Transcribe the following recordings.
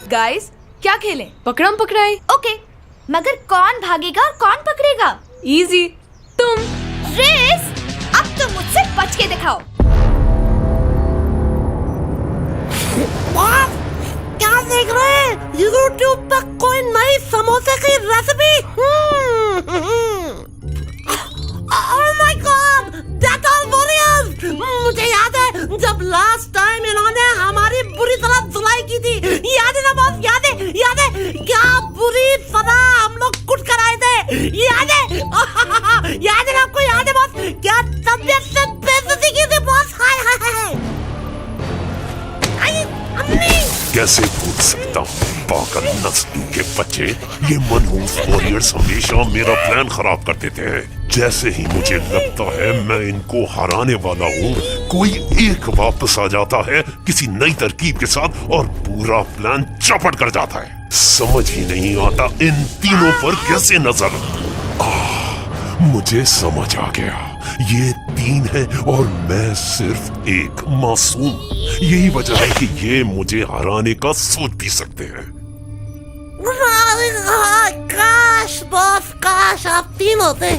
Guys, क्या खेलें? पकड़म पकड़ाई। ओके, मगर कौन भागेगा और कौन पकड़ेगा? इजी, तुम। रेस, अब तुम मुझसे बच के दिखाओ। क्या देख रहे हैं? YouTube पर कोई नई समोसे की recipe? Oh my God! Dettol Warriors! मुझे याद है जब लास्ट टाइम इन्होंने हमारी बुरी तरह धुलाई की थी। याद है ना बॉस? याद है क्या बुरी तरह हम लोग कुट कर आए थे? याद है? याद है ना आपको? याद है बॉस? क्या तबीयत से बेइज्जती की थी बॉस? हाय हाय हाय। अम्मी! कैसे भूल सकता हूँ पागल नस्ल के बच्चे। ये मनहूस वॉरियर्स हमेशा मेरा प्लान खराब कर देते हैं। जैसे ही मुझे लगता है मैं इनको हराने वाला हूँ, कोई एक वापस आ जाता है किसी नई तरकीब के साथ और पूरा प्लान चौपट कर जाता है। समझ ही नहीं आता इन तीनों पर कैसे नजर। मुझे समझ आ गया, ये तीन है और मैं सिर्फ एक मासूम। यही वजह है कि ये मुझे हराने का सोच भी सकते हैं। काश बॉस, काश आप तीन होते।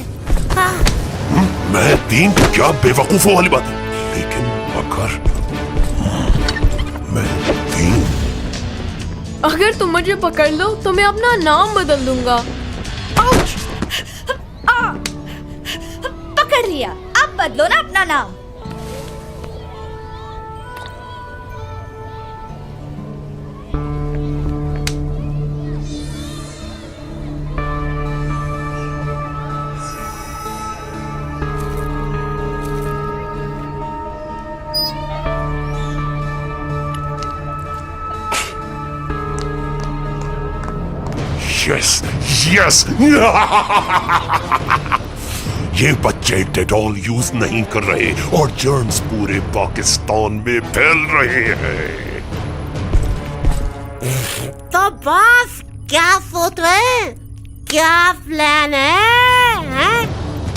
मैं तीन? क्या बेवकूफों वाली बात है। लेकिन अगर मैं तीन, अगर तुम मुझे पकड़ लो तो मैं अपना नाम बदल दूंगा। पकड़ लिया, अब बदलो ना अपना नाम। Yes yes. ये बच्चे डेटॉल यूज नहीं कर रहे और जर्म्स पूरे पाकिस्तान में फैल रहे हैं। तो बॉस क्या सोच रहे हैं? क्या प्लान है?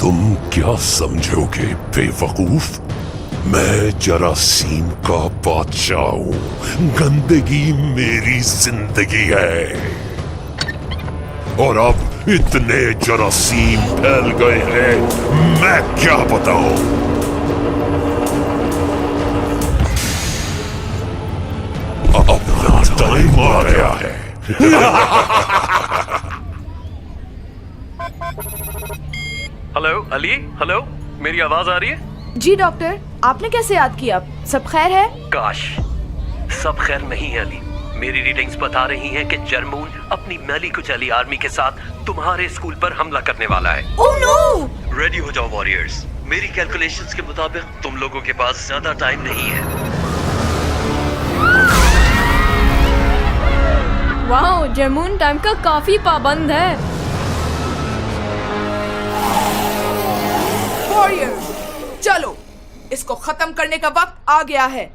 तुम क्या समझोगे बेवकूफ? मैं जरासीम का बादशाह हूँ। गंदगी मेरी जिंदगी है और अब इतने जरासीम फैल गए हैं, मैं क्या बताऊं। अपना टाइम आ गया है। हेलो अली, हेलो, मेरी आवाज आ रही है? जी डॉक्टर, आपने कैसे याद किया? सब खैर है? काश सब खैर नहीं है अली। मेरी रीडिंग्स बता रही हैं कि जर्मून अपनी मैली कुचैली आर्मी के साथ तुम्हारे स्कूल पर हमला करने वाला है। Oh no! रेडी हो जाओ वॉरियर्स। मेरी कैलकुलेशंस के मुताबिक तुम लोगों के पास ज्यादा टाइम नहीं है। वाह, जर्मून टाइम का काफी पाबंद है। वॉरियर्स, चलो, इसको खत्म करने का वक्त आ गया है।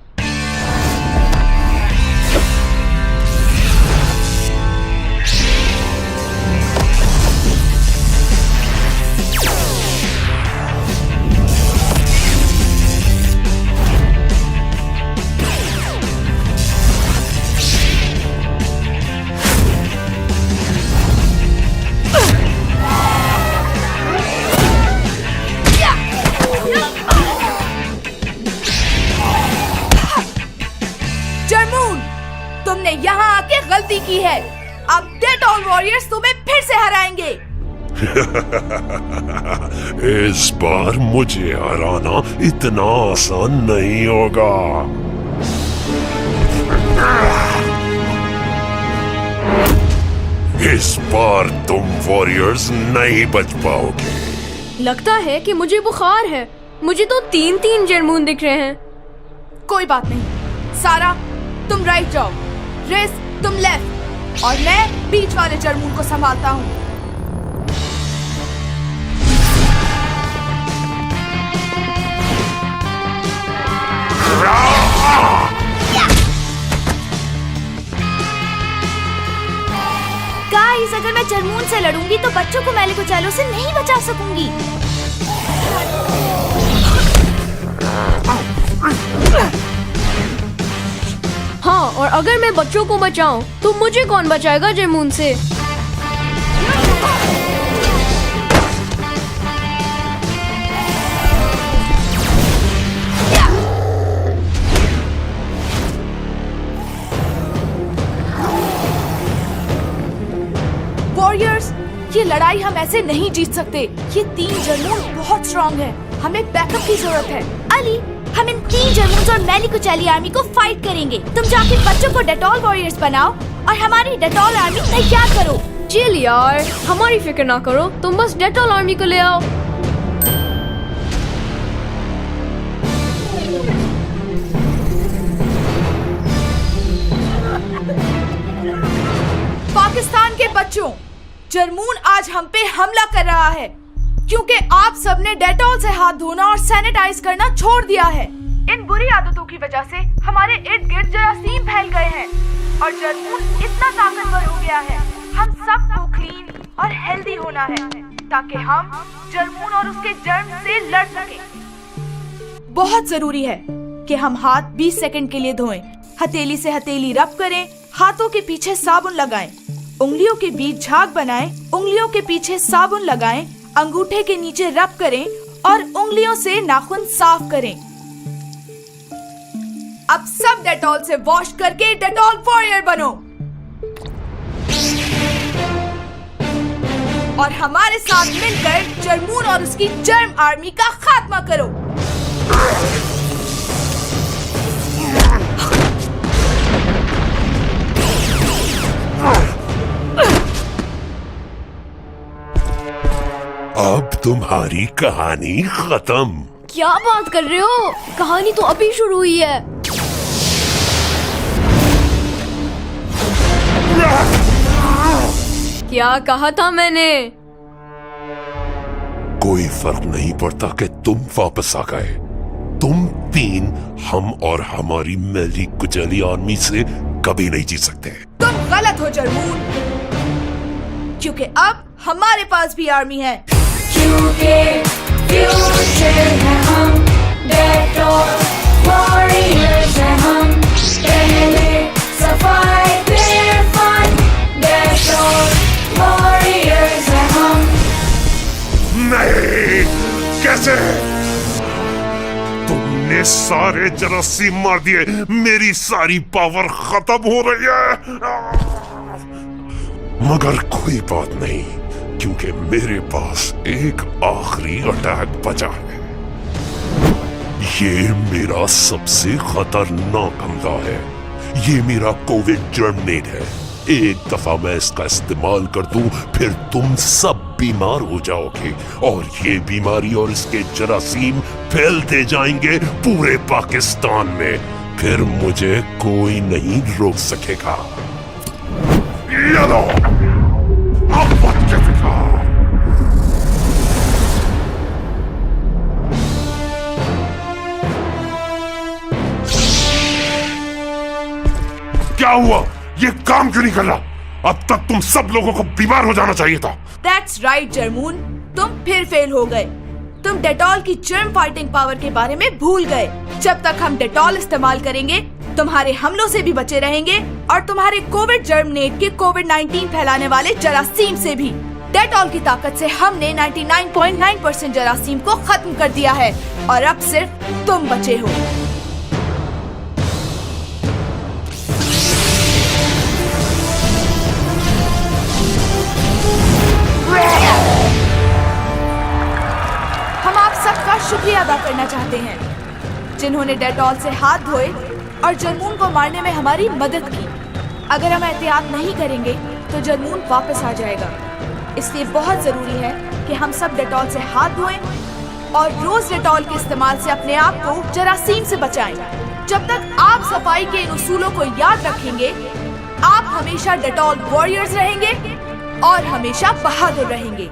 तुमने यहाँ आके गलती की है। अब डेटॉल वॉरियर्स तुम्हें फिर से हराएंगे। इस बार मुझे हराना इतना आसान नहीं होगा। इस बार तुम वॉरियर्स नहीं बच पाओगे। लगता है कि मुझे बुखार है। मुझे तो 3-3 जर्मून दिख रहे हैं। कोई बात नहीं। सारा, तुम राइट जाओ, रेस तुम लेफ्ट, और मैं बीच वाले जर्मून को संभालता हूँ। गाइस, अगर मैं जर्मून से लड़ूंगी तो बच्चों को मैली कुचैलों से नहीं बचा सकूंगी। और अगर मैं बच्चों को बचाऊं तो मुझे कौन बचाएगा जर्मून से? वॉरियर्स, ये लड़ाई हम ऐसे नहीं जीत सकते। ये 3 जर्मून बहुत स्ट्रॉन्ग है। हमें बैकअप की जरूरत है। अली, हम इन 3 जर्मून्स और मैली कुचैली आर्मी को फाइट करेंगे। तुम जाके बच्चों को डेटॉल वॉरियर्स बनाओ और हमारी डेटॉल आर्मी तैयार करो। चिल यार, हमारी फिक्र ना करो, तुम बस डेटॉल आर्मी को ले आओ। पाकिस्तान के बच्चों, जर्मून आज हम पे हमला कर रहा है क्योंकि आप सबने डेटॉल से हाथ धोना और सैनिटाइज करना छोड़ दिया है। इन बुरी आदतों की वजह से हमारे इर्द गिर्द जरासीम फैल गए हैं और जर्मून इतना ताकतवर हो गया है। हम सबको क्लीन और हेल्दी होना है ताकि हम जर्मून और उसके जर्म से लड़ सकें। बहुत जरूरी है कि हम हाथ 20 सेकंड के लिए धोएं, हथेली से हथेली रब करें, हाथों के पीछे साबुन लगाएं, उंगलियों के बीच झाग बनाएं, उंगलियों के पीछे साबुन लगाएं, अंगूठे के नीचे रब करें और उंगलियों से नाखून साफ करें। अब सब डेटॉल से वॉश करके डेटॉल वॉरियर बनो और हमारे साथ मिलकर जर्मून और उसकी जर्म आर्मी का खात्मा करो। अब तुम्हारी कहानी खत्म। क्या बात कर रहे हो? कहानी तो अभी शुरू हुई है। क्या कहा था मैंने? कोई फर्क नहीं पड़ता कि तुम वापस आ गए। तुम 3 हम और हमारी मैली कुचैली आर्मी से कभी नहीं जीत सकते। तुम गलत हो जर्मून, क्योंकि अब हमारे पास भी आर्मी है। क्योंकि फ्यूचर है हम, डेटॉल वॉरियर्स हैं हम। पहले सफाई फिर फन, डेटॉल वॉरियर्स हैं हम। नहीं, कैसे? तुमने सारे जरासीम मार दिए, मेरी सारी पावर खत्म हो रही है। मगर कोई बात नहीं, क्योंकि मेरे पास एक आखिरी अटैक बचा है। ये मेरा सबसे खतरनाक हमला है। ये मेरा कोविड जर्मनेट है। एक दफा मैं इसका इस्तेमाल कर दूं, फिर तुम सब बीमार हो जाओगे और ये बीमारी और इसके जरासीम फैलते जाएंगे पूरे पाकिस्तान में। फिर मुझे कोई नहीं रोक सकेगा। ये लो, अब बच के दिखा। क्या हुआ? ये काम क्यों नहीं कर रहा? अब तक तुम सब लोगों को बीमार हो जाना चाहिए था। That's right, जर्मून, तुम फिर फेल हो गए। तुम डेटॉल की जर्म फाइटिंग पावर के बारे में भूल गए। जब तक हम डेटॉल इस्तेमाल करेंगे, तुम्हारे हमलों से भी बचे रहेंगे और तुम्हारे कोविड जर्मनेट के कोविड-19 फैलाने वाले जरासीम से भी। डेटॉल की ताकत से हमने 99.9% जरासीम को खत्म कर दिया है और अब सिर्फ तुम बचे हो। हम आप सबका शुक्रिया अदा करना चाहते हैं जिन्होंने डेटॉल से हाथ धोए और जर्मून को मारने में हमारी मदद की। अगर हम एहतियात नहीं करेंगे तो जर्मून वापस आ जाएगा। इसलिए बहुत जरूरी है कि हम सब डेटॉल से हाथ धोएं और रोज डेटॉल के इस्तेमाल से अपने आप को जरासीम से बचाएं। जब तक आप सफाई के इन उसूलों को याद रखेंगे, आप हमेशा डेटॉल वॉरियर्स रहेंगे और हमेशा बहादुर रहेंगे।